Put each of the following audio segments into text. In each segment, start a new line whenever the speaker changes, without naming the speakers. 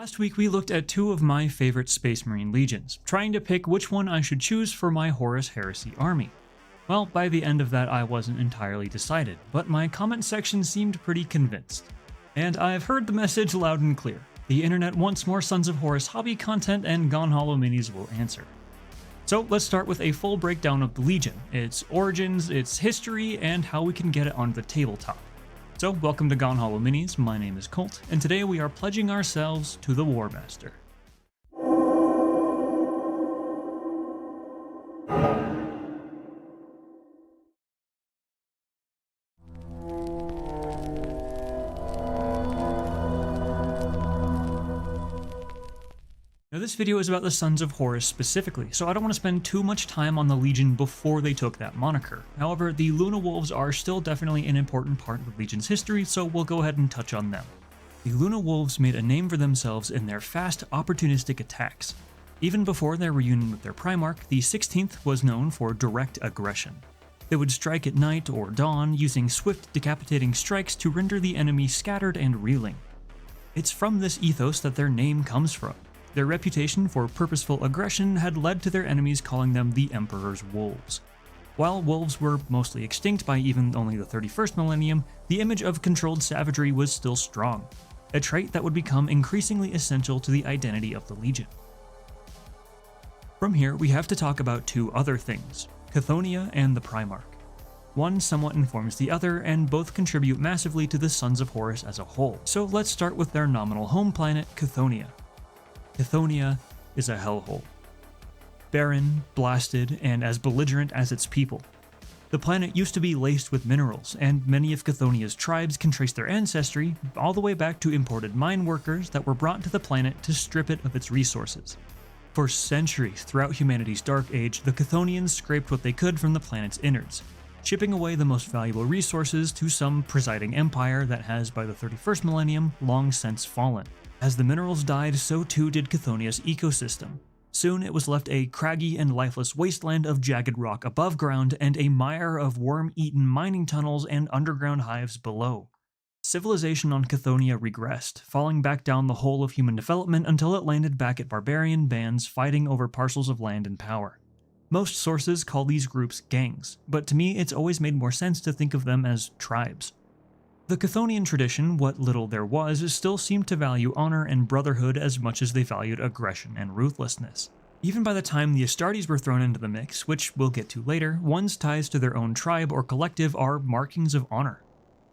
Last week we looked at two of my favorite Space Marine legions, trying to pick which one I should choose for my Horus Heresy army. Well, by the end of that I wasn't entirely decided, but my comment section seemed pretty convinced. And I've heard the message loud and clear. The internet wants more Sons of Horus hobby content, and Gone Hollow minis will answer. So let's start with a full breakdown of the legion, its origins, its history, and how we can get it on the tabletop. So welcome to Gone Hollow Minis, my name is Colt, and today we are pledging ourselves to the Warmaster. Now this video is about the Sons of Horus specifically, so I don't want to spend too much time on the Legion before they took that moniker. However, the Luna Wolves are still definitely an important part of the Legion's history, so we'll go ahead and touch on them. The Luna Wolves made a name for themselves in their fast, opportunistic attacks. Even before their reunion with their Primarch, the 16th was known for direct aggression. They would strike at night or dawn, using swift, decapitating strikes to render the enemy scattered and reeling. It's from this ethos that their name comes from. Their reputation for purposeful aggression had led to their enemies calling them the Emperor's Wolves. While wolves were mostly extinct by even only the 31st millennium, the image of controlled savagery was still strong, a trait that would become increasingly essential to the identity of the Legion. From here, we have to talk about two other things, Chthoniya and the Primarch. One somewhat informs the other, and both contribute massively to the Sons of Horus as a whole. So let's start with their nominal home planet, Chthoniya. Chthoniya is a hellhole. Barren, blasted, and as belligerent as its people. The planet used to be laced with minerals, and many of Chthoniya's tribes can trace their ancestry all the way back to imported mine workers that were brought to the planet to strip it of its resources. For centuries throughout humanity's dark age, the Chthonians scraped what they could from the planet's innards, chipping away the most valuable resources to some presiding empire that has, by the 31st millennium, long since fallen. As the minerals died, so too did Chthoniya's ecosystem. Soon it was left a craggy and lifeless wasteland of jagged rock above ground and a mire of worm-eaten mining tunnels and underground hives below. Civilization on Chthoniya regressed, falling back down the hole of human development until it landed back at barbarian bands fighting over parcels of land and power. Most sources call these groups gangs, but to me it's always made more sense to think of them as tribes. The Chthonian tradition, what little there was, still seemed to value honor and brotherhood as much as they valued aggression and ruthlessness. Even by the time the Astartes were thrown into the mix, which we'll get to later, one's ties to their own tribe or collective are markings of honor.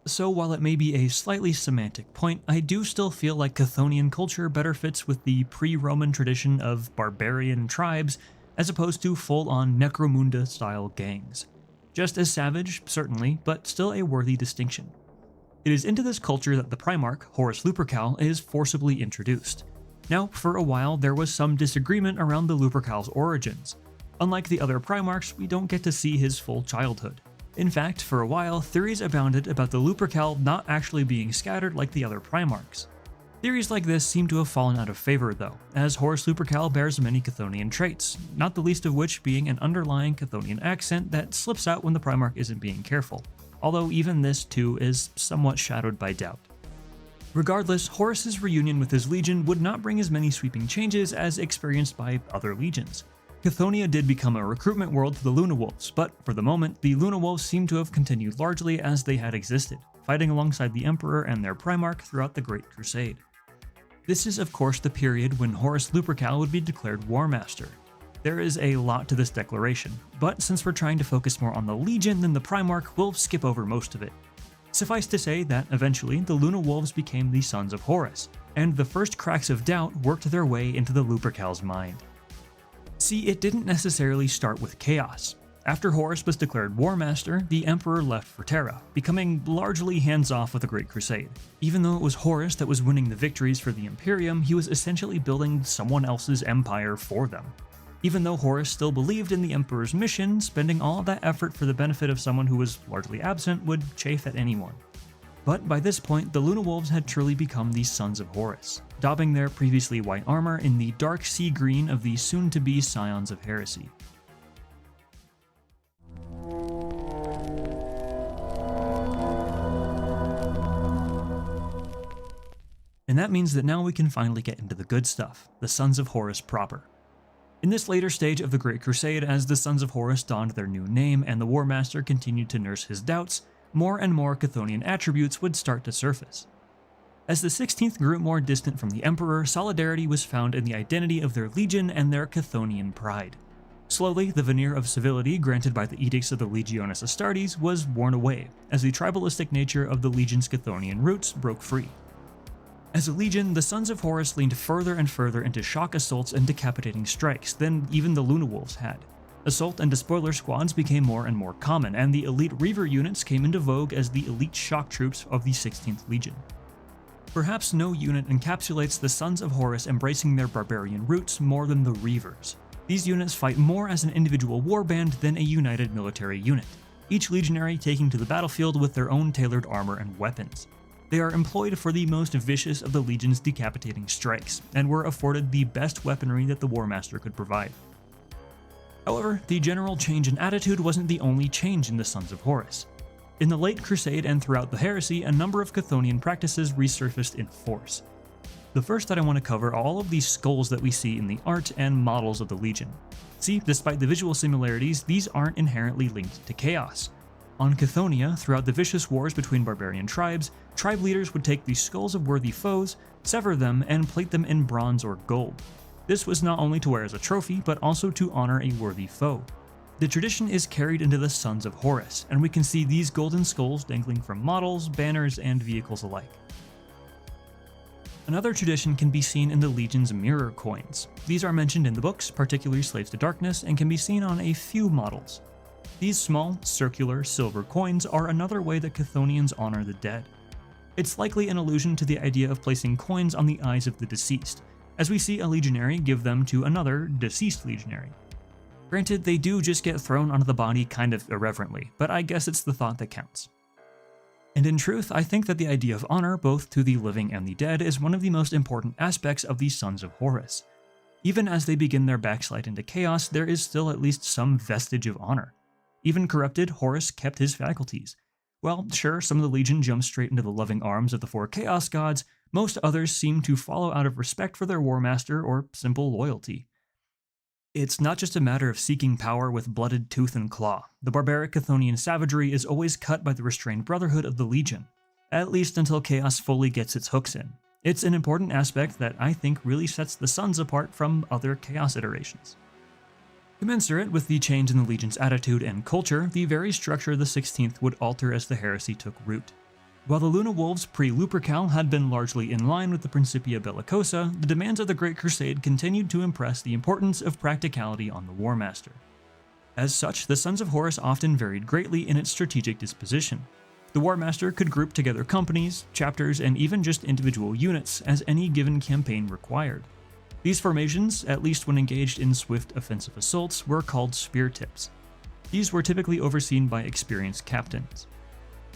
So while it may be a slightly semantic point, I do still feel like Chthonian culture better fits with the pre-Roman tradition of barbarian tribes, as opposed to full-on Necromunda-style gangs. Just as savage, certainly, but still a worthy distinction. It is into this culture that the Primarch, Horus Lupercal, is forcibly introduced. Now, for a while, there was some disagreement around the Lupercal's origins. Unlike the other Primarchs, we don't get to see his full childhood. In fact, for a while, theories abounded about the Lupercal not actually being scattered like the other Primarchs. Theories like this seem to have fallen out of favor though, as Horus Lupercal bears many Chthonian traits, not the least of which being an underlying Chthonian accent that slips out when the Primarch isn't being careful. Although even this too is somewhat shadowed by doubt. Regardless, Horus's reunion with his legion would not bring as many sweeping changes as experienced by other legions. Chthoniya did become a recruitment world to the Luna Wolves, but for the moment, the Luna Wolves seem to have continued largely as they had existed, fighting alongside the Emperor and their Primarch throughout the Great Crusade. This is of course the period when Horus Lupercal would be declared Warmaster. There is a lot to this declaration, but since we're trying to focus more on the Legion than the Primarch, we'll skip over most of it. Suffice to say that eventually the Luna Wolves became the Sons of Horus, and the first cracks of doubt worked their way into the Lupercal's mind. See, it didn't necessarily start with chaos. After Horus was declared Warmaster, the Emperor left for Terra, becoming largely hands-off with the Great Crusade. Even though it was Horus that was winning the victories for the Imperium, he was essentially building someone else's empire for them. Even though Horus still believed in the Emperor's mission, spending all of that effort for the benefit of someone who was largely absent would chafe at anyone. But by this point, the Luna Wolves had truly become the Sons of Horus, daubing their previously white armor in the dark sea green of the soon-to-be Scions of Heresy. And that means that now we can finally get into the good stuff, the Sons of Horus proper. In this later stage of the Great Crusade, as the Sons of Horus donned their new name and the Warmaster continued to nurse his doubts, more and more Chthonian attributes would start to surface. As the 16th grew more distant from the Emperor, solidarity was found in the identity of their legion and their Chthonian pride. Slowly, the veneer of civility granted by the edicts of the Legiones Astartes was worn away, as the tribalistic nature of the legion's Chthonian roots broke free. As a legion, the Sons of Horus leaned further and further into shock assaults and decapitating strikes than even the Luna Wolves had. Assault and despoiler squads became more and more common, and the elite Reaver units came into vogue as the elite shock troops of the 16th Legion. Perhaps no unit encapsulates the Sons of Horus embracing their barbarian roots more than the Reavers. These units fight more as an individual warband than a united military unit, each legionary taking to the battlefield with their own tailored armor and weapons. They are employed for the most vicious of the Legion's decapitating strikes, and were afforded the best weaponry that the Warmaster could provide. However, the general change in attitude wasn't the only change in the Sons of Horus. In the late Crusade and throughout the Heresy, a number of Chthonian practices resurfaced in force. The first that I want to cover are all of these skulls that we see in the art and models of the Legion. See, despite the visual similarities, these aren't inherently linked to chaos. On Chthoniya, throughout the vicious wars between barbarian tribes, tribe leaders would take the skulls of worthy foes, sever them, and plate them in bronze or gold. This was not only to wear as a trophy, but also to honor a worthy foe. The tradition is carried into the Sons of Horus, and we can see these golden skulls dangling from models, banners, and vehicles alike. Another tradition can be seen in the Legion's mirror coins. These are mentioned in the books, particularly Slaves to Darkness, and can be seen on a few models. These small, circular, silver coins are another way that Chthonians honor the dead. It's likely an allusion to the idea of placing coins on the eyes of the deceased, as we see a legionary give them to another deceased legionary. Granted, they do just get thrown onto the body kind of irreverently, but I guess it's the thought that counts. And in truth, I think that the idea of honor, both to the living and the dead, is one of the most important aspects of the Sons of Horus. Even as they begin their backslide into chaos, there is still at least some vestige of honor. Even corrupted, Horus kept his faculties. Well, sure, some of the Legion jumped straight into the loving arms of the four Chaos Gods, most others seem to follow out of respect for their Warmaster or simple loyalty. It's not just a matter of seeking power with blooded tooth and claw. The barbaric Chthonian savagery is always cut by the restrained brotherhood of the Legion, at least until chaos fully gets its hooks in. It's an important aspect that I think really sets the Sons apart from other Chaos iterations. Commensurate with the change in the Legion's attitude and culture, the very structure of the 16th would alter as the heresy took root. While the Luna Wolves pre-Lupercal had been largely in line with the Principia Bellicosa, the demands of the Great Crusade continued to impress the importance of practicality on the Warmaster. As such, the Sons of Horus often varied greatly in its strategic disposition. The Warmaster could group together companies, chapters, and even just individual units as any given campaign required. These formations, at least when engaged in swift offensive assaults, were called spear tips. These were typically overseen by experienced captains.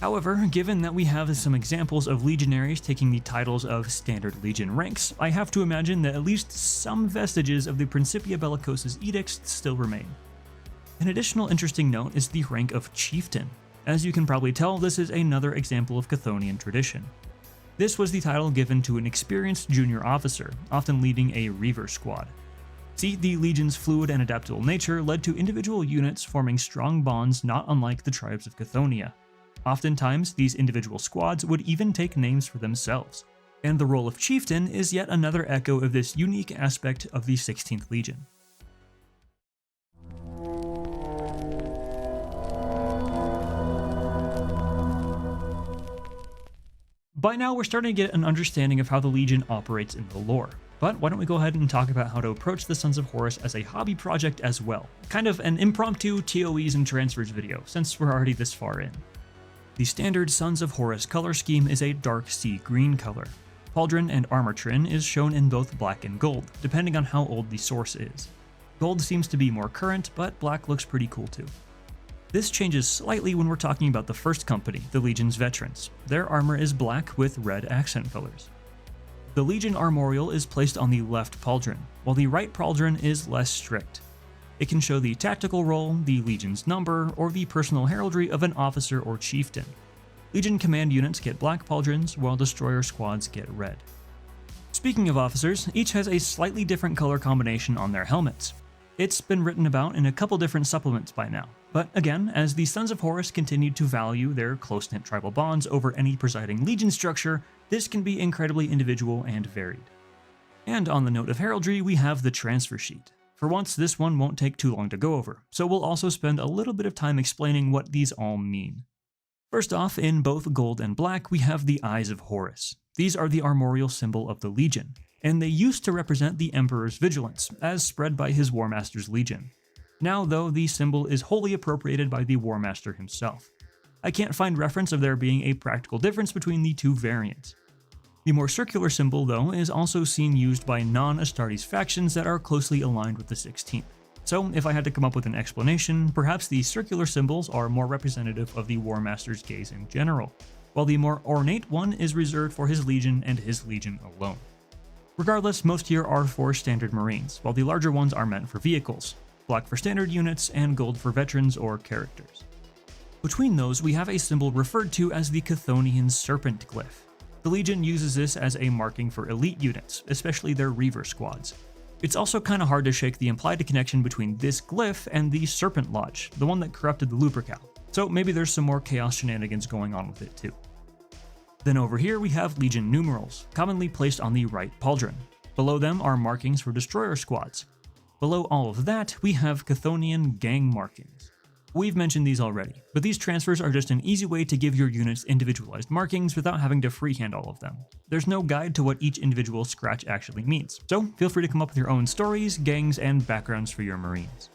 However, given that we have some examples of legionaries taking the titles of standard legion ranks, I have to imagine that at least some vestiges of the Principia Bellicosa's edicts still remain. An additional interesting note is the rank of chieftain. As you can probably tell, this is another example of Chthonian tradition. This was the title given to an experienced junior officer, often leading a Reaver squad. See, the Legion's fluid and adaptable nature led to individual units forming strong bonds not unlike the tribes of Chthoniya. Oftentimes, these individual squads would even take names for themselves, and the role of chieftain is yet another echo of this unique aspect of the 16th Legion. By now, we're starting to get an understanding of how the Legion operates in the lore, but why don't we go ahead and talk about how to approach the Sons of Horus as a hobby project as well. Kind of an impromptu TOEs and transfers video, since we're already this far in. The standard Sons of Horus color scheme is a dark sea green color. Pauldron and armor trim is shown in both black and gold, depending on how old the source is. Gold seems to be more current, but black looks pretty cool too. This changes slightly when we're talking about the first company, the Legion's veterans. Their armor is black with red accent colors. The Legion armorial is placed on the left pauldron, while the right pauldron is less strict. It can show the tactical role, the Legion's number, or the personal heraldry of an officer or chieftain. Legion command units get black pauldrons, while destroyer squads get red. Speaking of officers, each has a slightly different color combination on their helmets. It's been written about in a couple different supplements by now, but again, as the Sons of Horus continued to value their close-knit tribal bonds over any presiding legion structure, this can be incredibly individual and varied. And on the note of heraldry, we have the transfer sheet. For once, this one won't take too long to go over, so we'll also spend a little bit of time explaining what these all mean. First off, in both gold and black, we have the Eyes of Horus. These are the armorial symbol of the Legion, and they used to represent the Emperor's vigilance, as spread by his Warmaster's Legion. Now, though, the symbol is wholly appropriated by the Warmaster himself. I can't find reference of there being a practical difference between the two variants. The more circular symbol, though, is also seen used by non-Astartes factions that are closely aligned with the 16th. So, if I had to come up with an explanation, perhaps the circular symbols are more representative of the Warmaster's gaze in general, while the more ornate one is reserved for his legion and his legion alone. Regardless, most here are for standard marines, while the larger ones are meant for vehicles, black for standard units, and gold for veterans or characters. Between those, we have a symbol referred to as the Chthonian Serpent Glyph. The Legion uses this as a marking for elite units, especially their Reaver squads. It's also kinda hard to shake the implied connection between this glyph and the Serpent Lodge, the one that corrupted the Lupercal, so maybe there's some more chaos shenanigans going on with it too. Then over here we have Legion numerals, commonly placed on the right pauldron. Below them are markings for destroyer squads. Below all of that, we have Chthonian gang markings. We've mentioned these already, but these transfers are just an easy way to give your units individualized markings without having to freehand all of them. There's no guide to what each individual scratch actually means, so feel free to come up with your own stories, gangs, and backgrounds for your Marines.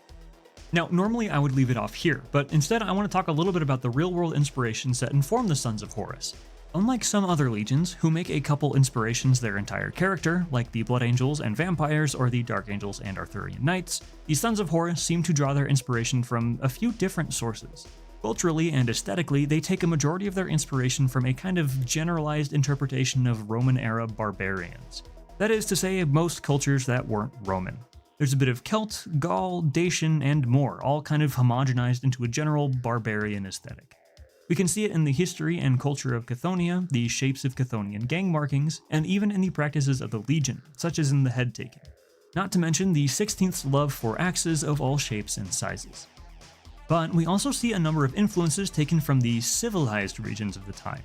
Now, normally I would leave it off here, but instead I want to talk a little bit about the real-world inspirations that inform the Sons of Horus. Unlike some other legions, who make a couple inspirations their entire character, like the Blood Angels and Vampires or the Dark Angels and Arthurian Knights, the Sons of Horus seem to draw their inspiration from a few different sources. Culturally and aesthetically, they take a majority of their inspiration from a kind of generalized interpretation of Roman-era barbarians. That is to say, most cultures that weren't Roman. There's a bit of Celt, Gaul, Dacian, and more, all kind of homogenized into a general barbarian aesthetic. We can see it in the history and culture of Chthonia, the shapes of Chthonian gang markings, and even in the practices of the Legion, such as in the head taking. Not to mention the 16th's love for axes of all shapes and sizes. But we also see a number of influences taken from the civilized regions of the time.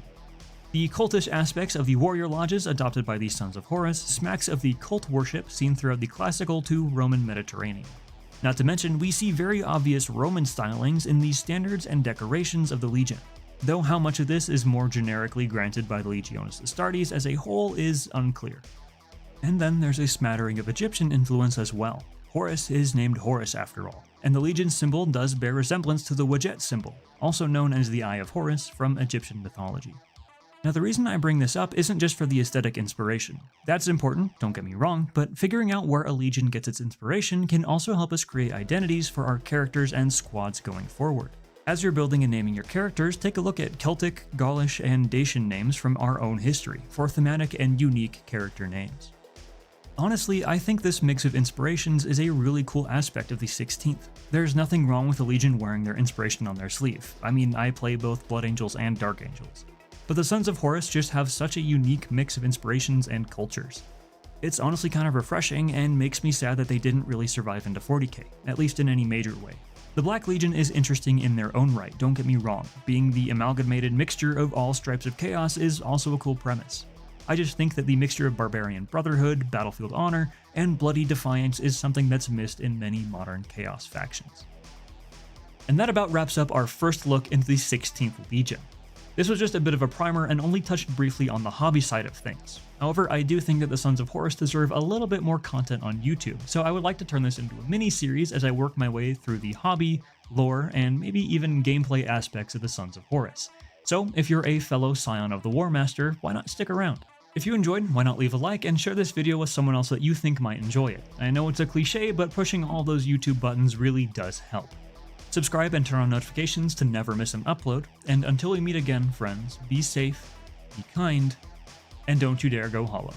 The cultish aspects of the warrior lodges adopted by the Sons of Horus smacks of the cult worship seen throughout the classical to Roman Mediterranean. Not to mention, we see very obvious Roman stylings in the standards and decorations of the Legion, though how much of this is more generically granted by the Legionis Astartes as a whole is unclear. And then there's a smattering of Egyptian influence as well. Horus is named Horus after all, and the Legion symbol does bear resemblance to the Wadjet symbol, also known as the Eye of Horus from Egyptian mythology. Now the reason I bring this up isn't just for the aesthetic inspiration. That's important, don't get me wrong, but figuring out where a Legion gets its inspiration can also help us create identities for our characters and squads going forward. As you're building and naming your characters, take a look at Celtic, Gaulish, and Dacian names from our own history for thematic and unique character names. Honestly, I think this mix of inspirations is a really cool aspect of the 16th. There's nothing wrong with a Legion wearing their inspiration on their sleeve. I mean, I play both Blood Angels and Dark Angels. But the Sons of Horus just have such a unique mix of inspirations and cultures. It's honestly kind of refreshing and makes me sad that they didn't really survive into 40k, at least in any major way. The Black Legion is interesting in their own right, don't get me wrong. Being the amalgamated mixture of all stripes of chaos is also a cool premise. I just think that the mixture of barbarian brotherhood, battlefield honor, and bloody defiance is something that's missed in many modern chaos factions. And that about wraps up our first look into the 16th Legion. This was just a bit of a primer and only touched briefly on the hobby side of things. However, I do think that the Sons of Horus deserve a little bit more content on YouTube, so I would like to turn this into a mini-series as I work my way through the hobby, lore, and maybe even gameplay aspects of the Sons of Horus. So if you're a fellow scion of the Warmaster, why not stick around? If you enjoyed, why not leave a like and share this video with someone else that you think might enjoy it. I know it's a cliche, but pushing all those YouTube buttons really does help. Subscribe and turn on notifications to never miss an upload, and until we meet again, friends, be safe, be kind, and don't you dare go hollow.